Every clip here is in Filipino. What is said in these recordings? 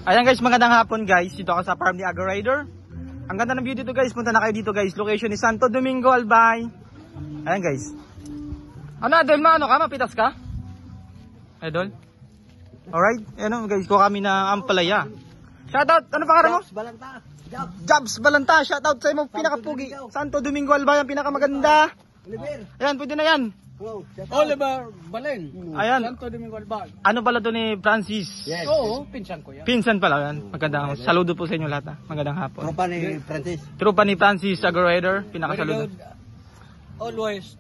Ayan guys, magandang hapon guys. Dito ako sa farm ni Agro Rider. Ang ganda ng view dito guys. Punta na kayo dito guys. Location is Santo Domingo, Albay. Ayan guys. Ano Idol, ano ka? Mapitas ka? Idol? Alright. Ayan guys, kuha kami na ampalaya. Shoutout, ano pangalan mo? Jobs Balanta. Jobs Balanta. Shoutout sa imo pinakapugi. Santo Domingo, Albay, ang pinakamaganda. Oliver. Ayan, pwede na yan. Hello. Oliver Balen. Ayan. Santo Domingo Albay. Ano pala to ni Francis? Yes. Oo, pinsan ko yan. Pinsan pala yan. Magandang saludo po sa inyo lahat. Magandang hapon. Tropa ni Francis. Tropa ni Francis Agro Rider, Very pinakasaludo. good. Always.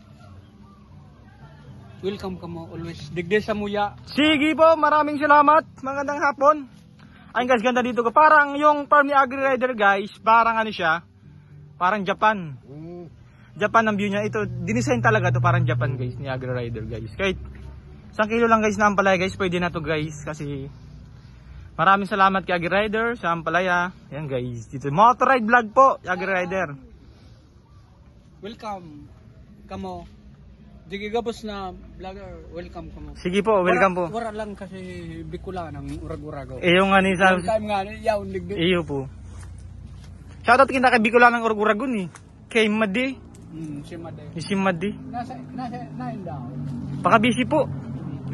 Welcome ka mo. Always. Digdi sa muya. Sige po, maraming salamat. Magandang hapon. Ayun guys, ganda dito ko. Parang yung farm ni Agro Rider guys, parang ano siya, parang Japan. Japan ang view niya. Ito, dinesign talaga to parang Japan guys, ni Agro Rider guys. Kahit 1 kilo lang guys na ampalaya guys, pwede na to guys. Kasi maraming salamat kay Agro Rider sa ampalaya. Yan guys, dito motorride vlog po, Agro Rider. Welcome ka mo. Digi gabos na vlogger. Welcome ka mo. Sige po, welcome po. Wara lang kasi Bicula ng urag-urago. Eh yung ano sa... Time nga, yaw, digdi. Iyo po. Shoutout kita kay Bicola ng Uraguragon eh. Kay Madi. Si Made. Si Madi. Nasa daw. Pakabisi po.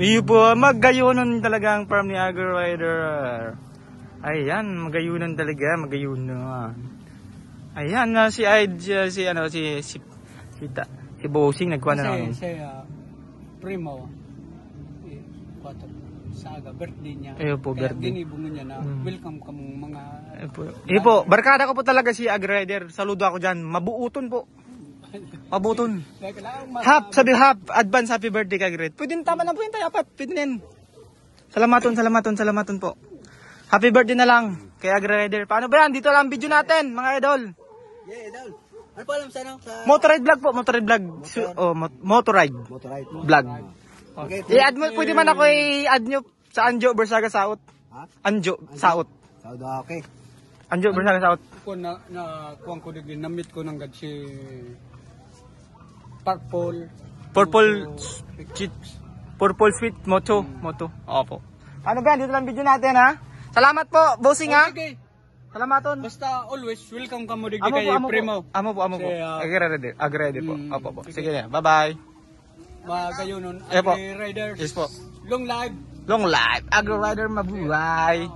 Iyo po, magayunan talaga ang farm ni Agro Rider. Ayan, magayunan talaga, magayunan. Ayan na si Bossing nagkuha na lang. Si Primo. Saga, birthday niya. Iyo po, Kaya birthday. ginibong niya na welcome ka mong mga... Iyo po, barkada ko po talaga si Agro Rider. Saludo ako dyan. Mabuuton po. Mabuton. Hap, sabi hap, advance happy birthday kay Agro Rider. Pwede tama na po yung tayapat. Pwede na yan. Salamaton po. Happy birthday na lang kay Agro Rider. Paano ba yan? Dito lang video natin, mga idol. Yeah, idol. Ano pa alam sa ano? Sa Motorride vlog po, motorride vlog. Motorride motorride. vlog. Okay. I-add mo, pwede man ako i-add nyo sa Anjo Bersaga Saot. Ha? Anjo Saot. Sauda, okay. Anjo Bersaga Saot. Ko na kuwang ko digin na-meet ko ng si Purple Sweet Moto. Opo. Ano ba? Dito lang video natin ha. Salamat po, bossing ha. Okay. Salamaton. Basta always welcome ka mo digdi Amo kay po. Primo. Amo po. Si, Agrede po. Opo po. Sige na. Bye-bye. Magayon nun. Eh po. Riders. Yes po. Long live. Long life. Agro Rider mabuhay.